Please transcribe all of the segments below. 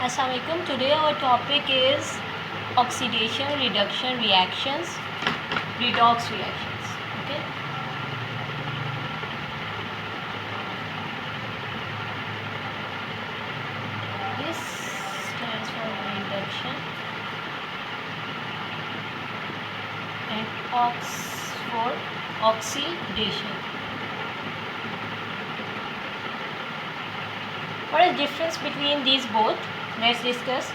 Assalamualaikum. Today our topic is oxidation, reduction reactions, redox reactions. Okay. This stands for reduction and ox for oxidation. What is the difference between these both? Let's discuss.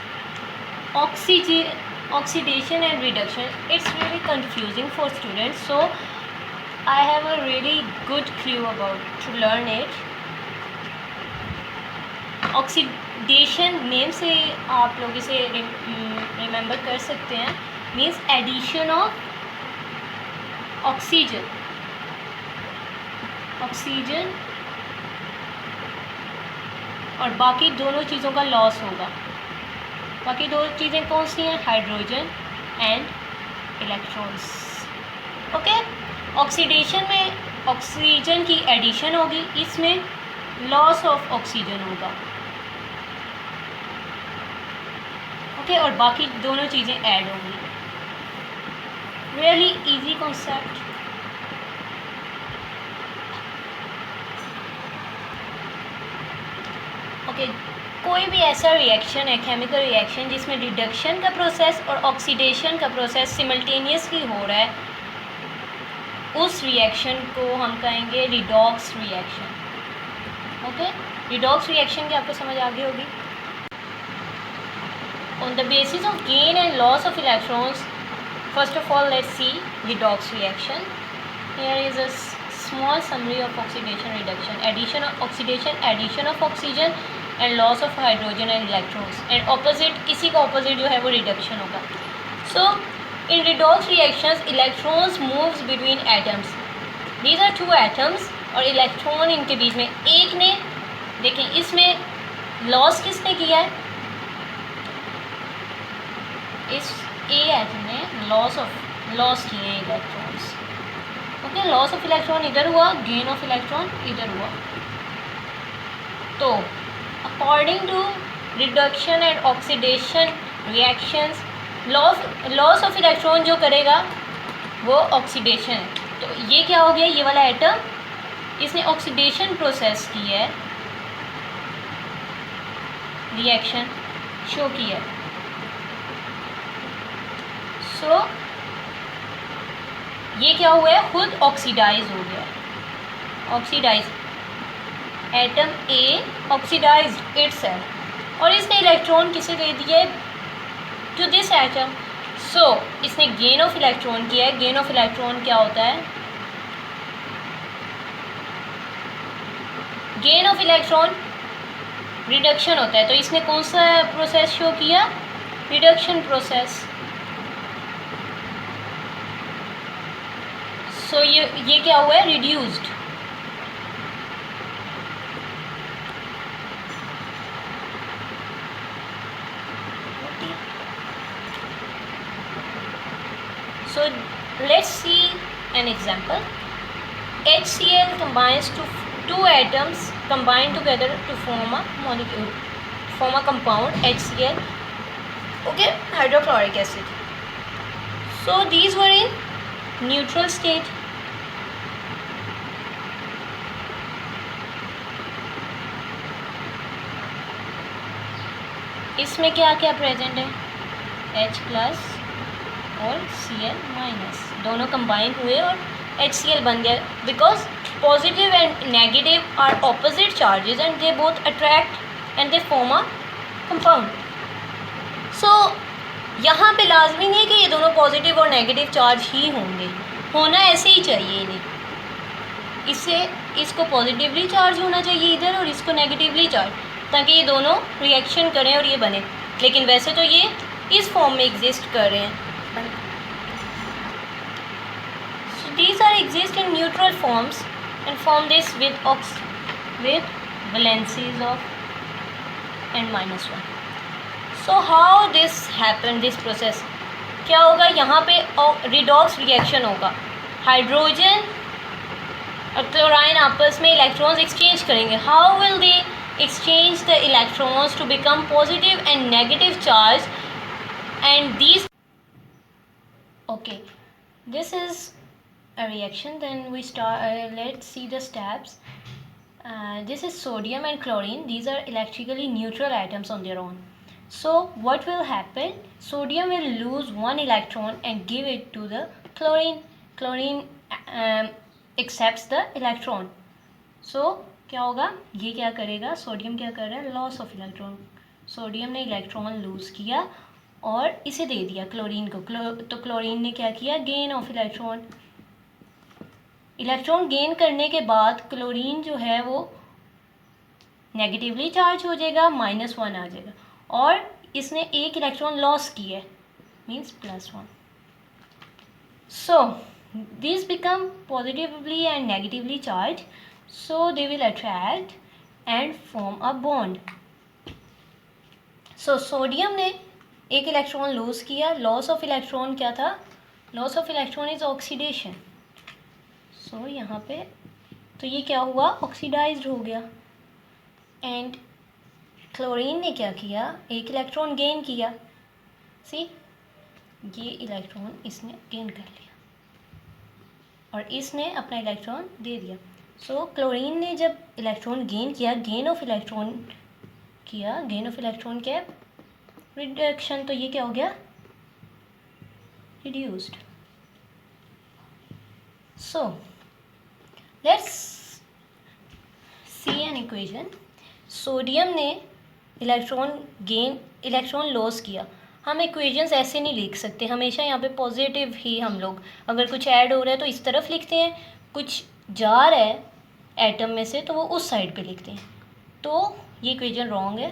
Oxidation and reduction, it's really confusing for students, so I have a really good clue about to learn it. Oxidation name से आप लोग इसे remember कर सकते हैं, means addition of oxygen और बाकी दोनों चीज़ों का लॉस होगा. बाकी दो चीज़ें कौन सी हैं? Hydrogen and electrons. Okay. Oxidation में ऑक्सीजन की एडिशन होगी, इसमें लॉस ऑफ ऑक्सीजन होगा. ओके. और बाकी दोनों चीज़ें ऐड होंगी. Really easy concept. ओके. कोई भी ऐसा रिएक्शन है, केमिकल रिएक्शन, जिसमें रिडक्शन का प्रोसेस और ऑक्सीडेशन का प्रोसेस सिमल्टेनियसली हो रहा है, उस रिएक्शन को हम कहेंगे redox reaction. Okay. Redox reaction की आपको समझ आ गई होगी. On the basis of gain and loss of electrons, first of all let's see redox reaction. Here is a small summary of oxidation reduction. Addition of oxygen and loss of hydrogen and electrons. And opposite, इसी का opposite जो है वो reduction होगा. So in redox reactions, electrons moves between atoms. These are two atoms और electron इनके बीच में. एक ने, देखें इसमें लॉस किसने किया है? इस ए एटम ने लॉस किए हैं electrons. Okay. Loss of electron इधर हुआ, गेन ऑफ इलेक्ट्रॉन इधर हुआ. तो according to reduction and oxidation reactions, loss of electron जो करेगा वो ऑक्सीडेशन है. तो ये क्या हो गया? ये वाला एटम, इसने ऑक्सीडेशन प्रोसेस की है, रिएक्शन शो की है. सो ये क्या हुआ है? खुद ऑक्सीडाइज हो गया. Oxidise atom a oxidised itself और इसने इलेक्ट्रॉन किसे दे दिए? To this atom. सो इसने गेन ऑफ इलेक्ट्रॉन किया है. गेन ऑफ इलेक्ट्रॉन क्या होता है? गेन ऑफ इलेक्ट्रॉन रिडक्शन होता है. तो इसने कौन सा प्रोसेस शो किया? Reduction process. सो ये क्या हुआ है? Reduced. So let's see an example. HCl combines to two atoms combine together to form a molecule, form a compound HCl. Okay, hydrochloric acid. So these were in neutral state. इसमें क्या क्या present है? H plus और Cl minus दोनों combine हुए और HCl बन गया. Because positive and negative are opposite charges and they both attract and they form a compound. So यहाँ पे लाजमी नहीं है कि ये दोनों पॉजिटिव और नेगेटिव चार्ज ही होंगे. होना ऐसे ही चाहिए इन्हें. इसको पॉजिटिवली चार्ज होना चाहिए इधर और इसको नेगेटिवली चार्ज, ताकि ये दोनों रिएक्शन करें और ये बने. लेकिन वैसे तो ये इस फॉर्म में एग्जिस्ट कर रहे हैं. So these are exist in neutral forms and form this with valencies of n-1. So how this happen, this process क्या होगा? यहाँ पे रिडॉक्स रिएक्शन होगा. हाइड्रोजन और क्लोराइन आपस में इलेक्ट्रॉन्स एक्सचेंज करेंगे. How will they exchange the electrons to become positive and negative charge, and these, okay, this is a reaction. Then we start, let's see the steps. This is sodium and chlorine. These are electrically neutral atoms on their own. So what will happen? Sodium will lose one electron and give it to the chlorine. Chlorine accepts the electron. So क्या होगा, ये क्या करेगा, sodium क्या कर रहा है, loss of electron. Sodium ने इलेक्ट्रॉन लूज किया और इसे दे दिया क्लोरीन को. तो क्लोरीन ने क्या किया, gain of electron. Electron gain करने के बाद क्लोरीन जो है वो नेगेटिवली चार्ज हो जाएगा, -1 आ जाएगा, और इसने एक इलेक्ट्रॉन लॉस किया है, means +1. So these become positively and negatively charged, so they will attract and form a bond. So sodium ने एक इलेक्ट्रॉन लूज किया. लॉस ऑफ इलेक्ट्रॉन क्या था, loss of electron is oxidation. So यहाँ पे तो ये क्या हुआ, ऑक्सीडाइज्ड हो गया. एंड क्लोरीन ने क्या किया, एक इलेक्ट्रॉन गेन किया. सी, ये इलेक्ट्रॉन इसने गेन कर लिया और इसने अपना इलेक्ट्रॉन दे दिया. सो क्लोरीन ने जब इलेक्ट्रॉन गेन किया, गेन ऑफ इलेक्ट्रॉन किया, गेन ऑफ इलेक्ट्रॉन क्या, रिडक्शन. तो ये क्या हो गया, reduced. So let's see an equation. Sodium ने इलेक्ट्रॉन लॉस किया. हम इक्वेशंस ऐसे नहीं लिख सकते, हमेशा यहाँ पे पॉजिटिव ही हम लोग, अगर कुछ ऐड हो रहा है तो इस तरफ लिखते हैं, कुछ जा रहा है एटम में से तो वो उस साइड पे लिखते हैं. तो ये इक्वेशन रॉन्ग है.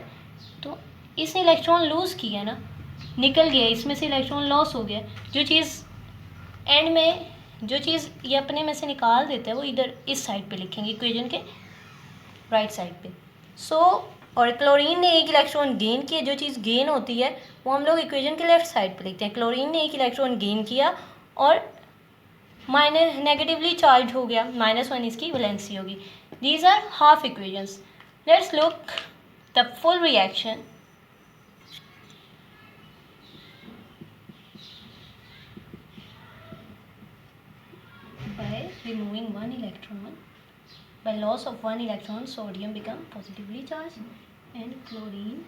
तो इसने इलेक्ट्रॉन लूज़ किया ना, निकल गया, इसमें से इलेक्ट्रॉन लॉस हो गया. जो चीज़ एंड में, जो चीज़ ये अपने में से निकाल देता है वो इधर इस साइड पे लिखेंगे, इक्वेशन के राइट साइड पे. सो और क्लोरीन ने एक इलेक्ट्रॉन गेन किया, जो चीज़ गेन होती है वो हम लोग इक्वेशन के लेफ्ट साइड पे लिखते हैं. क्लोरीन ने एक इलेक्ट्रॉन गेन किया और नेगेटिवली चार्ज हो गया, -1 इसकी वैलेंसी होगी. These are half equations. Let's look the full reaction. By removing one electron, by loss of one electron, sodium become positively charged and chlorine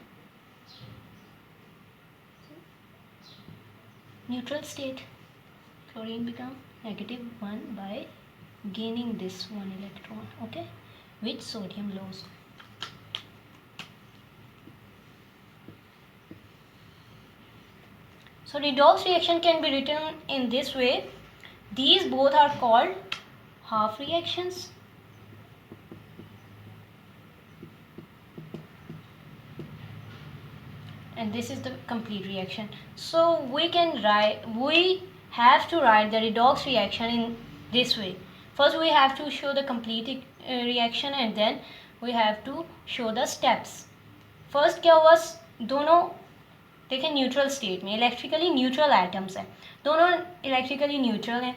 neutral state. Chlorine become -1 by gaining this one electron, okay, which sodium lost. So redox reaction can be written in this way. These both are called half reactions. And this is the complete reaction. So we have to write the redox reaction in this way. First we have to show the complete reaction and then we have to show the steps. First क्या हुआ, दोनों देखें neutral state में, electrically neutral atoms हैं, दोनों electrically neutral हैं.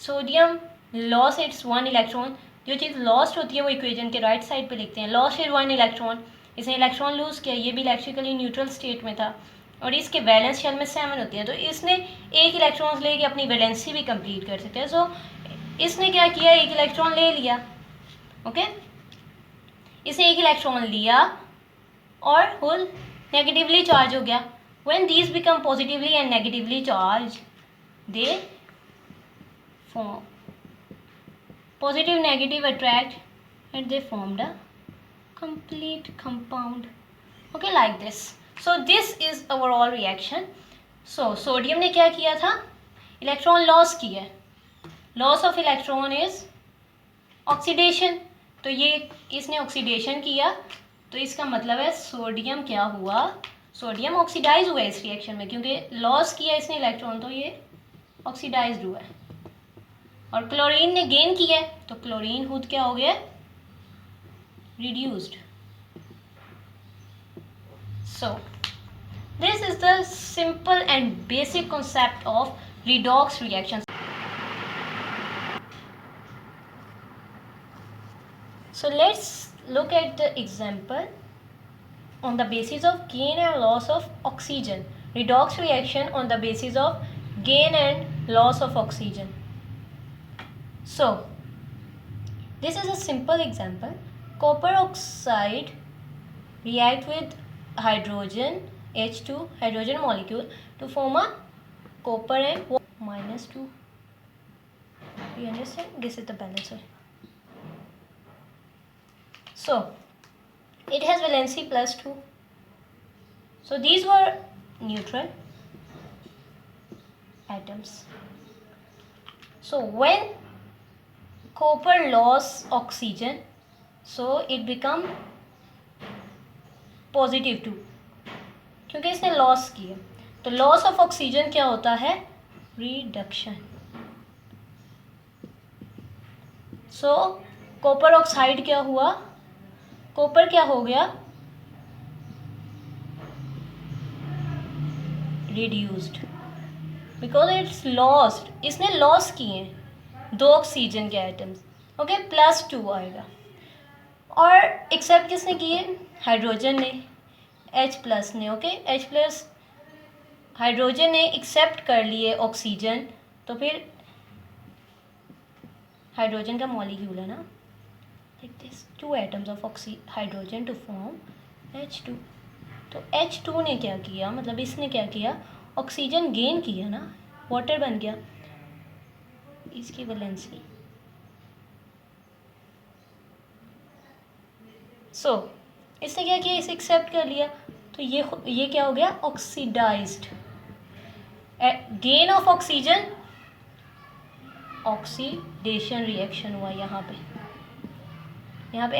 Sodium loss it's one electron, जो चीज़ lost होती है वो इक्वेशन के राइट साइड पे लिखते हैं. लॉस्ट इज वन इलेक्ट्रॉन, इसने इलेक्ट्रॉन लूज़ किया, ये भी इलेक्ट्रिकली न्यूट्रल स्टेट में था और इसके वैलेंस शेल में 7 होती है, तो इसने एक इलेक्ट्रॉन लेके अपनी वैलेंसी भी कंप्लीट कर सकते हैं. सो इसने क्या किया, एक इलेक्ट्रॉन ले लिया, ओके, इसने एक इलेक्ट्रॉन लिया और होल नेगेटिवली चार्ज हो गया. When these become positively and negatively charged, they form positive negative attract and they formed a complete compound, okay, like this. So this is overall reaction. So sodium ने क्या किया था, electron loss किया. Loss of electron is oxidation. तो ये इसने oxidation किया, तो इसका मतलब है सोडियम क्या हुआ, सोडियम ऑक्सीडाइज हुआ इस रिएक्शन में, क्योंकि लॉस किया इसने इलेक्ट्रॉन तो ये ऑक्सीडाइज्ड हुआ है. और क्लोरीन ने गेन किया है तो क्लोरीन खुद क्या हो गया, reduced. So this is the simple and basic concept of redox reactions. So let's look at the example. on the basis of gain and loss of oxygen. Redox reaction on the basis of gain and loss of oxygen. So, this is a simple example. Copper oxide react with hydrogen H2 hydrogen molecule to form a copper and -2. You understand? This is the balancer. So, it has valency +2. So, these were neutral atoms. So, when copper lost oxygen, so it become +2 क्योंकि इसने loss किया. तो loss of oxygen क्या होता है? Reduction. सो copper oxide क्या हुआ? Copper क्या हो गया? Reduced because it's lost. इसने लॉस किए 2 ऑक्सीजन के आइटम्स. ओके, +2 आएगा. और एक्सेप्ट किसने किए? हाइड्रोजन ने, H+ ने. ओके, H+ हाइड्रोजन ने एक्सेप्ट कर लिए ऑक्सीजन. तो फिर हाइड्रोजन का मॉलिक्यूल है ना, like this 2 atoms of hydrogen to form H2. तो H2 ने क्या किया, मतलब इसने क्या किया? ऑक्सीजन गेन किया ना, वाटर बन गया. इसकी वैलेंसी. सो इसने क्या किया? इसे एक्सेप्ट कर लिया. तो ये क्या हो गया? Oxidized. Gain of oxygen, oxidation reaction हुआ यहाँ पे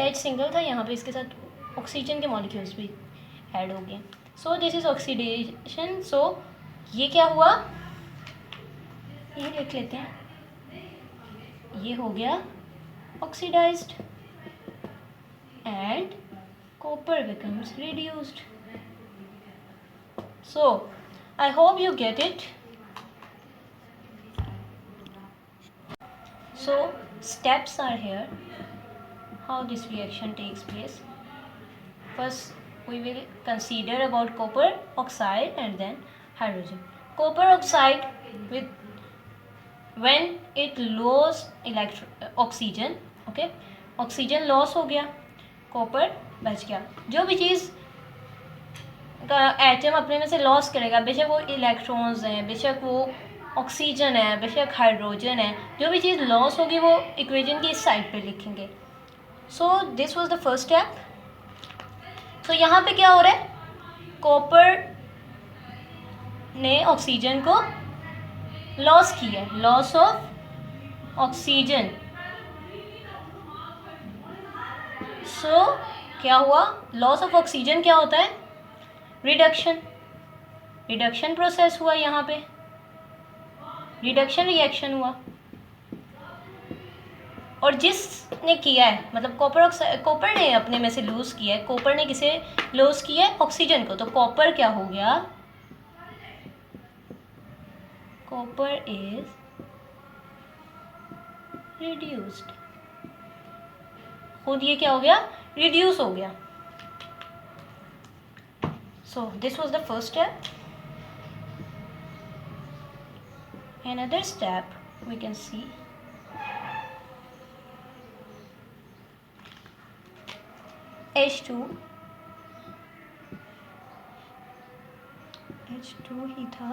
H सिंगल था, यहाँ पे इसके साथ ऑक्सीजन के मॉलिक्यूल्स भी ऐड हो गए. So this is oxidation. So ये क्या हुआ? ये लिख लेते हैं. ये हो गया oxidised and copper becomes reduced. So, I hope you get it. So, steps are here how this reaction takes place. First, we will consider about copper oxide and then hydrogen. Copper oxide when it lost oxygen, okay, oxygen loss हो गया, copper बच गया. जो भी चीज़ का atom अपने में से लॉस करेगा, बेशक वो इलेक्ट्रॉन्स हैं, बेशक वो ऑक्सीजन है, बेशक हाइड्रोजन है, जो भी चीज़ लॉस होगी वो इक्वेशन की इस साइड पे लिखेंगे. So this was the first step. So यहाँ पे क्या हो रहा है? कॉपर ने ऑक्सीजन को लॉस किया, लॉस ऑफ ऑक्सीजन. सो क्या हुआ? लॉस ऑफ ऑक्सीजन क्या होता है? रिडक्शन. रिडक्शन प्रोसेस हुआ, यहाँ पे रिडक्शन रिएक्शन हुआ. और जिसने किया है, मतलब कॉपर ने अपने में से लूज किया है. कॉपर ने किसे लूज किया है? ऑक्सीजन को. तो कॉपर क्या हो गया? Copper is reduced. खुद ये क्या हो गया? रिड्यूस हो गया. सो this was the first step. Another step we can see. H2 ही था.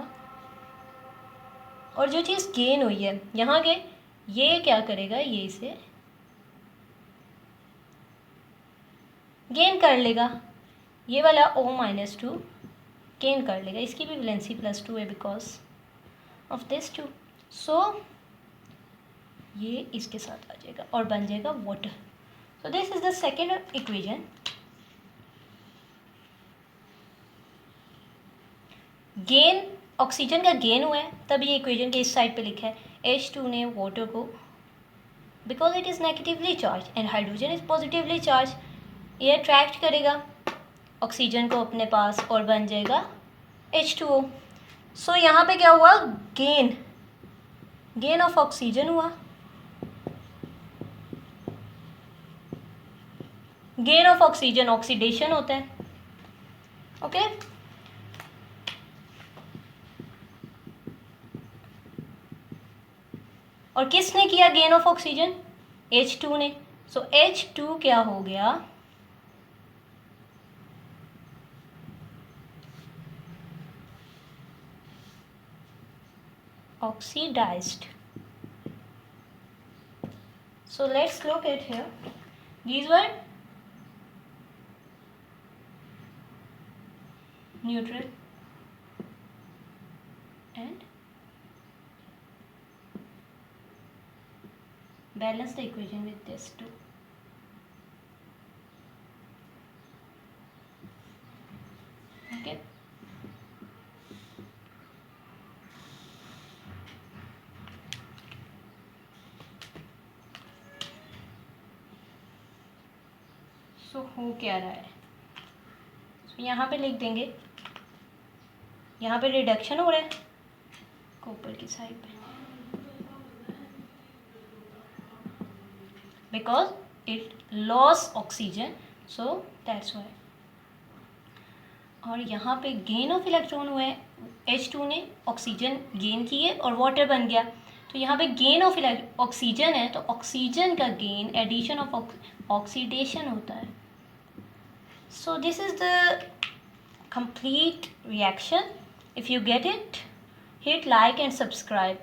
और जो चीज़ गेन हुई है यहाँ के, ये क्या करेगा? ये इसे गेन कर लेगा. ये वाला O-2 गेन कर लेगा. इसकी भी वैलेंसी +2 है बिकॉज ऑफ दिस 2. सो ये इसके साथ आ जाएगा और बन जाएगा water. So this is the second equation. Gain, oxygen का गेन हुआ है, तब ये इक्वेशन के इस साइड पे लिखा है. H2 ने वाटर को, because it is negatively charge and hydrogen is positively charge, ये अट्रैक्ट करेगा ऑक्सीजन को अपने पास और बन जाएगा H2O. सो यहाँ पे क्या हुआ? गेन ऑफ ऑक्सीजन हुआ. गेन ऑफ ऑक्सीजन ऑक्सीडेशन होता है. ओके। और किसने किया गेन ऑफ ऑक्सीजन? H2 ने। सो H2 क्या हो गया? Oxidized. So let's look at here. These were neutral and balance the equation with this too. Okay. सो हो क्या रहा है? so, यहाँ पे लिख देंगे, यहाँ पे रिडक्शन हो रहा है कॉपर की साइड पे, because it loss oxygen, so that's why. और यहाँ पे गेन ऑफ इलेक्ट्रॉन हुआ है, H2 ने ऑक्सीजन गेन किए और वाटर बन गया। तो यहाँ पे गेन ऑफ ऑक्सीजन है, तो ऑक्सीजन का गेन एडिशन ऑफ ऑक्सीडेशन होता है। सो this is the complete reaction. If you get it, hit like and subscribe.